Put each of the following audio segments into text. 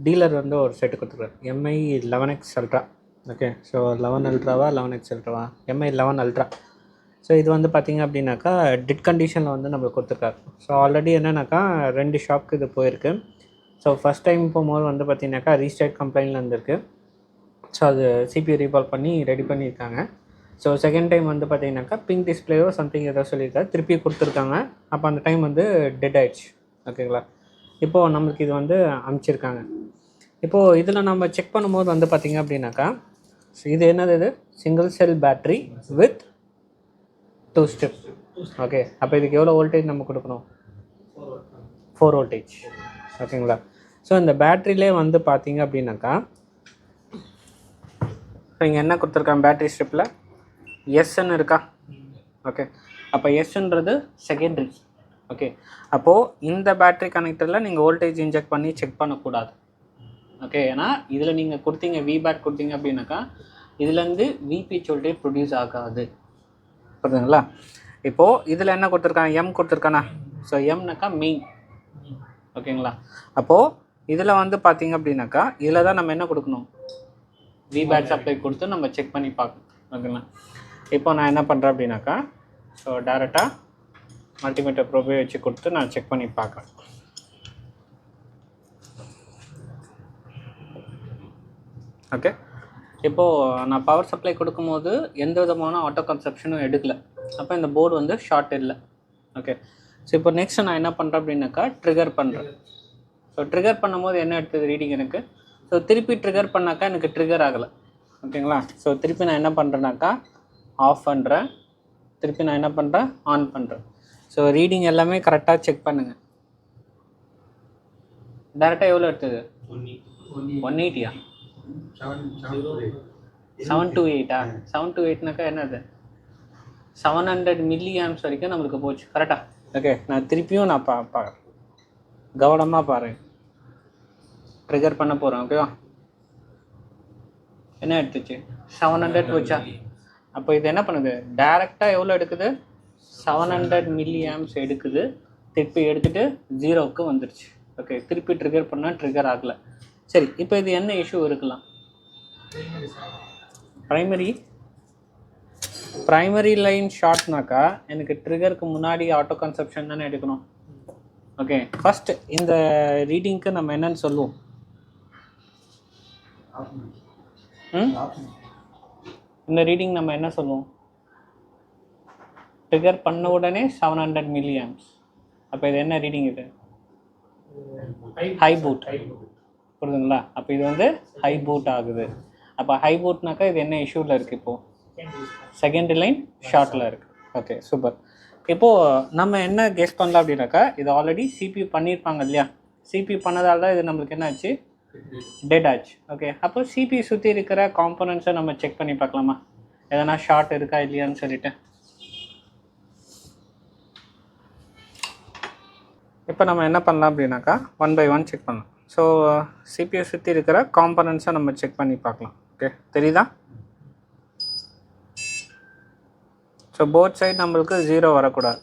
Dealer வந்து ஒரு set கொடுத்துருக்காரு, Mi 11X ultra. Okay, so 11 அல்ட்ராவா 11X அல்ட்ராவா, எம்ஐ 11 அல்ட்ரா. ஸோ இது வந்து பார்த்திங்க அப்படின்னாக்கா டிட் கண்டிஷனில் வந்து நம்மளுக்கு கொடுத்துருக்காரு. ஸோ ஆல்ரெடி என்னென்னாக்கா 2 ஷாப்க்கு இது போயிருக்கு. ஸோ ஃபஸ்ட் டைம் போகும்போது வந்து பார்த்திங்கனாக்கா ரீஸ்டேட் கம்ப்ளைண்ட்டில் இருந்திருக்கு. ஸோ அது சிபியூ ரீபால் பண்ணி ரெடி பண்ணியிருக்காங்க. ஸோ செகண்ட் டைம் வந்து பார்த்திங்கனாக்கா பிங்க் டிஸ்பிளேயோ சம்திங் ஏதோ சொல்லியிருக்காரு, திருப்பி கொடுத்துருக்காங்க. அப்போ அந்த டைம் வந்து டெட் ஆயிடுச்சு. ஓகேங்களா, இப்போது நம்மளுக்கு இது வந்து அனுப்பிச்சிருக்காங்க. இப்போது இதில் நம்ம செக் பண்ணும்போது வந்து பார்த்திங்க அப்படின்னாக்கா இது என்னது, இது single cell battery with 2 step. Okay, அப்போ இதுக்கு எவ்வளோ வோல்டேஜ் நம்ம கொடுக்கணும்? 4 வோல்டேஜ். ஓகேங்களா, ஸோ இந்த பேட்ரிலே வந்து பார்த்திங்க அப்படின்னாக்கா இங்கே என்ன கொடுத்துருக்காங்க பேட்ரி ஸ்ட்ரிப்பில் எஸ்ன்னு இருக்கா. ஓகே, அப்போ எஸ்ன்றது செகண்டரி. ஓகே, அப்போது இந்த பேட்ரி கனெக்டரில் நீங்கள் வோல்டேஜ் இன்ஜெக்ட் பண்ணி செக் பண்ணக்கூடாது. ஓகே, ஏன்னா இதில் நீங்கள் கொடுத்தீங்க விபேட் கொடுத்தீங்க அப்படின்னாக்கா இதுலேருந்து விபிஹெச் வோல்டேஜ் ப்ரொடியூஸ் ஆகாது. புரியுதுங்களா? இப்போது இதில் என்ன கொடுத்துருக்காங்க, எம் கொடுத்துருக்கானா. ஸோ எம்னாக்கா மெயின். ஓகேங்களா, அப்போது இதில் வந்து பார்த்தீங்க அப்படின்னாக்கா இதில் தான் நம்ம என்ன கொடுக்கணும், விபேட் சப்ளை கொடுத்து நம்ம செக் பண்ணி பார்க்கணும். ஓகேங்களா, இப்போ நான் என்ன பண்ணுறேன் அப்படின்னாக்கா ஸோ டேரெக்டாக மல்டிமீட்டர் ப்ரோபே வச்சு கொடுத்து நான் செக் பண்ணி பார்க்குறேன். ஓகே, இப்போது நான் பவர் சப்ளை கொடுக்கும்போது எந்த விதமான ஆட்டோ கன்சப்ஷனும் எடுக்கலை. அப்போ இந்த போர்டு வந்து ஷார்ட் இல்லை. ஓகே, ஸோ இப்போ நெக்ஸ்ட் நான் என்ன பண்ணுறேன் அப்படின்னாக்கா ட்ரிகர் பண்ணுறேன். ஸோ ட்ரிகர் பண்ணும்போது என்ன எடுத்தது ரீடிங் எனக்கு. ஸோ திருப்பி ட்ரிகர் பண்ணாக்கா எனக்கு ட்ரிகர் ஆகலை. ஓகேங்களா, ஸோ திருப்பி நான் என்ன பண்ணுறேன்னாக்கா ஆஃப் பண்ணுறேன், திருப்பி நான் என்ன பண்ணுறேன் ஆன் பண்ணுறேன். ஸோ ரீடிங் எல்லாமே கரெக்டாக செக் பண்ணுங்கள். டேரெக்டாக எவ்வளோ எடுத்தது? 180. 728. 728னாக்கா என்னது, 700 மில்லி ஆம்ஸ் வரைக்கும் நம்மளுக்கு போச்சு. கரெக்டாக? ஓகே, நான் திருப்பியும் நான் பார்க்குறேன், கவனமாக பாருங்கள். ட்ரிகர் பண்ண போகிறேன். ஓகேவா, என்ன எடுத்துச்சு 700 போச்சா. அப்போ இது என்ன பண்ணுது, டேரெக்டாக எவ்வளோ எடுக்குது, 700 மில்லி ஆம்ஸ் எடுக்குது. திருப்பி எடுத்துகிட்டு 0க்கு வந்துடுச்சு. ஓகே, திருப்பி ட்ரிகர் பண்ணால் ட்ரிகர் ஆகலை. சரி, இப்போ இது என்ன இஷ்யூ இருக்கலாம், ப்ரைமரி லைன் ஷார்ட்னாக்கா எனக்கு ட்ரிகருக்கு முன்னாடி ஆட்டோ கன்சப்ஷன் தானே எடுக்கணும். ஓகே, ஃபர்ஸ்ட் இந்த ரீடிங்க்கு நம்ம என்னன்னு சொல்லுவோம், இந்த ரீடிங் நம்ம என்ன சொல்லுவோம், ட்ரிகர் பண்ண உடனே 700 மில்லி ஆம்ஸ். அப்போ இது என்ன ரீடிங், இது ஹை பூட். புரியுதுங்களா, அப்போ இது வந்து ஹை பூட் ஆகுது. அப்போ ஹை பூட்னாக்கா இது என்ன இஷ்யூவில் இருக்குது, இப்போது செகண்டரி லைன் ஷார்ட்டில் இருக்குது. Okay, super. இப்போது நம்ம என்ன கெஸ் பண்ணலாம் அப்படின்னாக்கா இது ஆல்ரெடி சிபியூ பண்ணியிருப்பாங்க இல்லையா. சிபியூ பண்ணதால தான் இது நம்மளுக்கு என்ன ஆச்சு, டெட் ஆச்சு. ஓகே, அப்போ சிபியூ சுற்றி இருக்கிற காம்போனன்ட்ஸை நம்ம செக் பண்ணி பார்க்கலாமா, எதனா ஷார்ட் இருக்கா இல்லையான்னு சொல்லிட்டு. இப்போ நம்ம என்ன பண்ணலாம் அப்படின்னாக்கா 1 by 1 செக் பண்ணலாம். ஸோ சிபியூ சுற்றி இருக்கிற காம்போனன்ட்ஸை நம்ம செக் பண்ணி பார்க்கலாம். ஓகே, தெரியுதா? ஸோ போத் சைடு நம்மளுக்கு 0 வரக்கூடாது.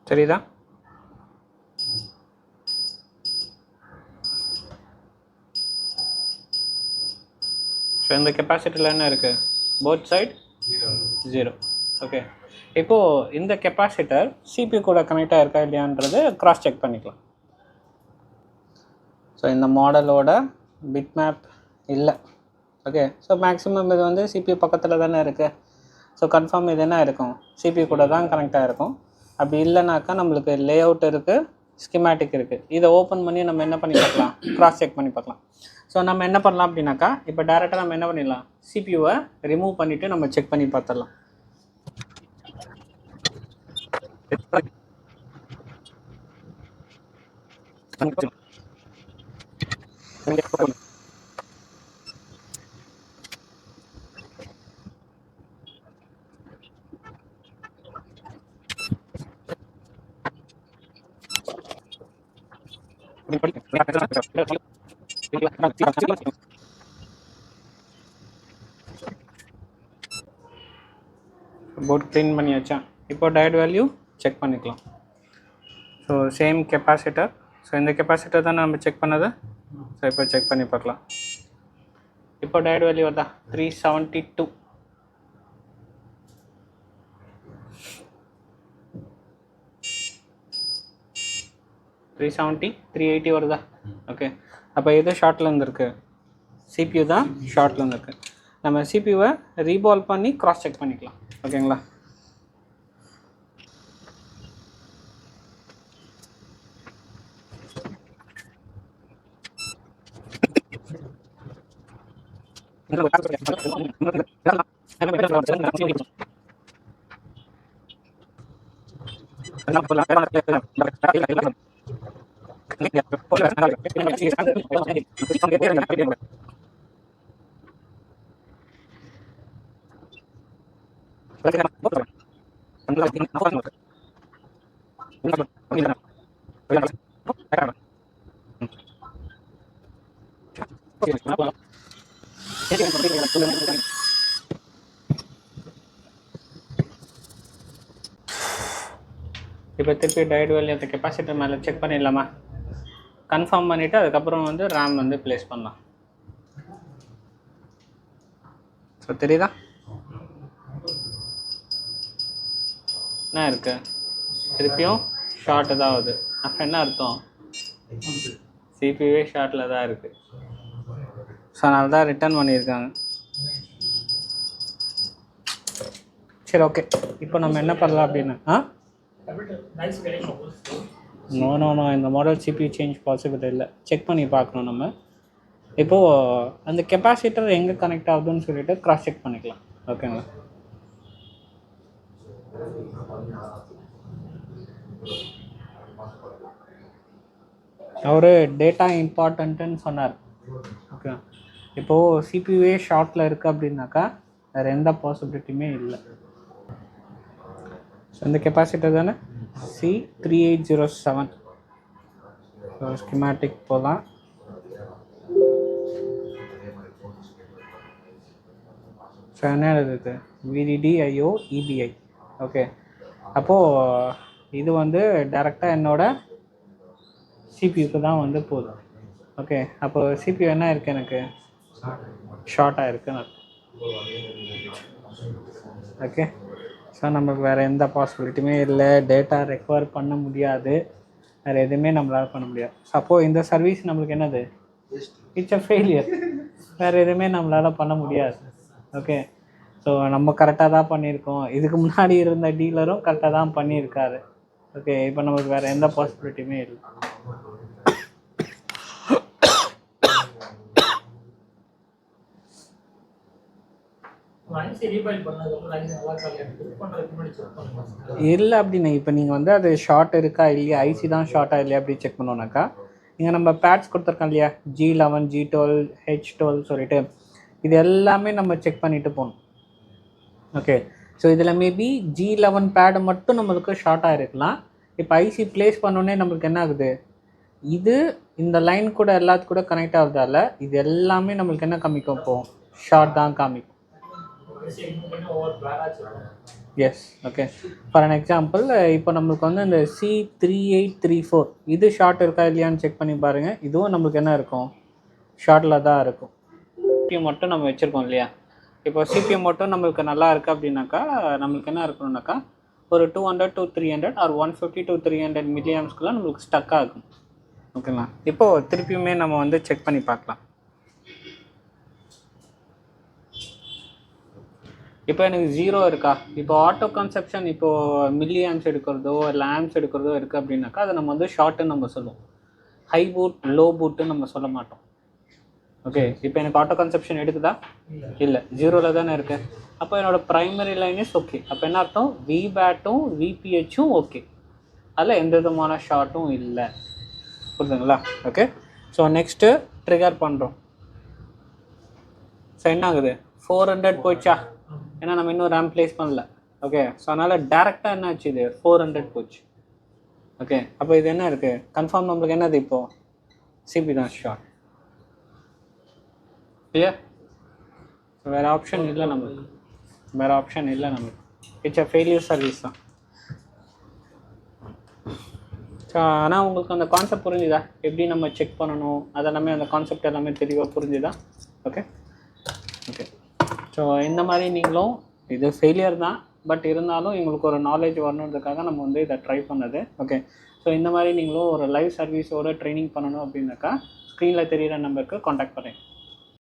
தெரியுதா? ஸோ இந்த கெப்பாசிட்டியில் என்ன இருக்குது, போத் சைடு 0. ஓகே, இப்போது இந்த கெப்பாசிட்டர் சிபி கூட கனெக்ட் ஆகிருக்கா இல்லையான்றது கிராஸ் செக் பண்ணிக்கலாம். ஸோ இந்த மாடலோட பிட் மேப் இல்லை. ஓகே, ஸோ மேக்ஸிமம் இது வந்து சிபி பக்கத்தில் தானே இருக்குது. ஸோ கன்ஃபார்ம் இது என்ன இருக்கும், சிபி கூட தான் கனெக்ட் ஆகிருக்கும். அப்படி இல்லைனாக்கா நம்மளுக்கு லே அவுட் இருக்குது, ஸ்கிமேட்டிக் இருக்குது. இதை ஓப்பன் பண்ணி நம்ம என்ன பண்ணி பார்க்கலாம், கிராஸ் செக் பண்ணி பார்க்கலாம். ஸோ நம்ம என்ன பண்ணலாம் அப்படின்னாக்கா இப்போ டேரெக்டாக நம்ம என்ன பண்ணிடலாம், சிபியூவை ரிமூவ் பண்ணிவிட்டு நம்ம செக் பண்ணி பார்த்துடலாம். போர்ட் க்ளீன் பண்ணியாச்சா? இப்போ டயட் வேல்யூ செக் பண்ணிக்கலாம். So same capacitor. ஸோ இந்த கெப்பாசிட்டர் தானே நம்ம செக் பண்ணது. ஸோ இப்போ செக் பண்ணி பார்க்கலாம். இப்போ டயட் வேல்யூ வருதா? 372. 370, 380 வருதா? ஓகே. அப்போ எது ஷார்ட்டில் இருந்துருக்கு? சிபியூ தான் ஷார்ட்டில் இருந்துருக்கு. நம்ம சிபியூவை ரீபால் பண்ணி க்ராஸ் செக் பண்ணிக்கலாம். ஓகேங்களா? இப்போ திருப்பி டயட் வேல்யூ அந்த கெப்பாசிட்டர் மேலே செக் பண்ணிடலாமா? கன்ஃபார்ம் பண்ணிவிட்டு அதுக்கப்புறம் வந்து ரேம் வந்து ப்ளேஸ் பண்ணலாம். ஸோ தெரியுதா என்ன இருக்குது? திருப்பியும் ஷார்ட்டு தான் ஆகுது. அப்போ என்ன அர்த்தம்? சிபியூவே ஷார்ட்டில் தான் இருக்குது. ஸோ அதனால தான் ரிட்டர்ன் பண்ணியிருக்காங்க. சரி, ஓகே. இப்போ நம்ம என்ன பண்ணலாம் அப்படின்னா, நோ இந்த மாடல் சிபியூ சேஞ்ச் பாசிபிள் இல்லை. செக் பண்ணி பார்க்கணும் நம்ம. இப்போது அந்த கெப்பாசிட்டர் எங்கே கனெக்ட் ஆகுதுன்னு சொல்லிட்டு க்ராஸ் செக் பண்ணிக்கலாம். ஓகேங்களா? அவர் டேட்டா இம்பார்ட்டன்ட்டுன்னு சொன்னார். ஓகே. இப்போது சிபியூவே ஷார்ட்டில் இருக்குது அப்படின்னாக்கா வேறு எந்த பாசிபிலிட்டியுமே இல்லை. ஸோ இந்த கெப்பாசிட்டர் தானே C3807. ஸோ ஸ்கிமேட்டிக் போகலாம். ஸோ என்ன எழுதுது? VDDIO EBI. ஓகே. அப்போது இது வந்து டைரெக்டாக என்னோட சிபியூக்கு தான் வந்து போகுது. ஓகே. அப்போது சிபியூ என்ன இருக்குது? எனக்கு ஷார்ட்டாக இருக்குன்னு. ஓகே. ஸோ நமக்கு வேறு எந்த பாசிபிலிட்டியுமே இல்லை. டேட்டா ரெக்கவர் பண்ண முடியாது. வேறு எதுவுமே நம்மளால் பண்ண முடியாது. அப்போது இந்த சர்வீஸ் நம்மளுக்கு என்னது? It's a failure. வேறு எதுவுமே நம்மளால் பண்ண முடியாது. ஓகே. ஸோ நம்ம கரெக்டாக தான் பண்ணியிருக்கோம். இதுக்கு முன்னாடி இருந்த டீலரும் கரெக்டாக தான் பண்ணியிருக்காரு. ஓகே. இப்போ நமக்கு வேறு எந்த பாசிபிலிட்டியுமே இல்லை. இல்லை அப்படின்னா இப்போ நீங்கள் வந்து அது ஷார்ட் இருக்கா இல்லையா, ஐசி தான் ஷார்ட்டா இல்லையா அப்படி செக் பண்ணோன்னாக்கா, இங்கே நம்ம பேட்ஸ் கொடுத்துருக்கோம் இல்லையா, G11, G12, H12 சொல்லிட்டு இது எல்லாமே நம்ம செக் பண்ணிட்டு போகணும். ஓகே. ஸோ இதில் மேபி G11 பேடு மட்டும் நம்மளுக்கு ஷார்ட்டாக இருக்கலாம். இப்போ ஐசி ப்ளேஸ் பண்ணோன்னே நம்மளுக்கு என்ன ஆகுது? இது இந்த லைன் கூட எல்லாத்து கூட கனெக்ட் ஆகுறதால இது எல்லாமே நம்மளுக்கு என்ன காமிக்கும்? இப்போது ஷார்ட் தான் காமிக்கும். Yes. Okay. For an example இப்போ நம்மளுக்கு வந்து இந்த C3834 இது ஷார்ட் இருக்கா இல்லையான்னு செக் பண்ணி பாருங்கள். இதுவும் நம்மளுக்கு என்ன இருக்கும்? ஷார்ட்டில் தான் இருக்கும். சிபியூ மட்டும் நம்ம வச்சுருக்கோம் இல்லையா? இப்போ சிபியூ மட்டும் நம்மளுக்கு நல்லா இருக்குது அப்படின்னாக்கா நம்மளுக்கு என்ன இருக்கணும்னாக்கா ஒரு 200 to 300 ஆர் 150 to 300 மில்லியாம்ஸ்க்குலாம் நம்மளுக்கு ஸ்டக் ஆகும். ஓகேங்களா? இப்போது திருப்பியுமே நம்ம வந்து செக் பண்ணி பார்க்கலாம். இப்போ எனக்கு 0 இருக்கா? இப்போ ஆட்டோ கன்சப்ஷன் இப்போது மில்லி ஆம்ஸ் எடுக்கிறதோ இல்லை ஆம்ஸ் எடுக்கிறதோ இருக்குது அப்படின்னாக்கா அதை நம்ம வந்து ஷார்ட்டுன்னு நம்ம சொல்லுவோம். ஹை பூட் லோ பூட்டுன்னு நம்ம சொல்ல மாட்டோம். ஓகே. இப்போ எனக்கு ஆட்டோ கன்சப்ஷன் எடுக்குதா? இல்லை, 0ல் தானே இருக்குது. அப்போ என்னோடய ப்ரைமரி லைன் இஸ் ஓகே. அப்போ என்ன அர்த்தம்? விபேட்டும் விபிஹெச்சும் ஓகே. அதில் எந்த விதமான ஷார்ட்டும் இல்லை. புரியுதுங்களா? ஓகே. ஸோ நெக்ஸ்ட்டு ட்ரிகர் பண்ணுறோம். ஸோ என்ன ஆகுது? 400 போச்சா? ஏன்னா நம்ம இன்னும் ரேம் ப்ளேஸ் பண்ணல. ஓகே. ஸோ அதனால் டேரெக்டாக என்ன ஆச்சு? இது 400 போச்சு. ஓகே. அப்போ இது என்ன இருக்குது? கன்ஃபார்ம் நம்மளுக்கு என்னது? இப்போது சிபி தான் ஷார்ட். கிளியர். வேறு ஆப்ஷன் இல்லை நம்மளுக்கு, வேறு ஆப்ஷன் இல்லை நம்மளுக்கு. இட்ஸ் அ ஃபெயிலியர் சர்வீஸ் தான். ஸோ ஆனால் உங்களுக்கு அந்த கான்செப்ட் புரிஞ்சுதா, எப்படி நம்ம செக் பண்ணணும் அதெல்லாமே, அந்த கான்செப்ட் எல்லாமே தெளிவாக புரிஞ்சுதா? Okay okay. ஸோ இந்த மாதிரி நீங்களும், இது ஃபெயிலியர் தான், பட் இருந்தாலும் எங்களுக்கு ஒரு நாலேஜ் வரணுன்றதுக்காக நம்ம வந்து இதை ட்ரை பண்ணது. ஓகே. ஸோ இந்த மாதிரி நீங்களும் ஒரு லைவ் சர்வீஸோட ட்ரைனிங் பண்ணணும் அப்படின்னாக்கா ஸ்க்ரீனில் தெரியிற நம்பருக்கு காண்டாக்ட் பண்ணுறேன்.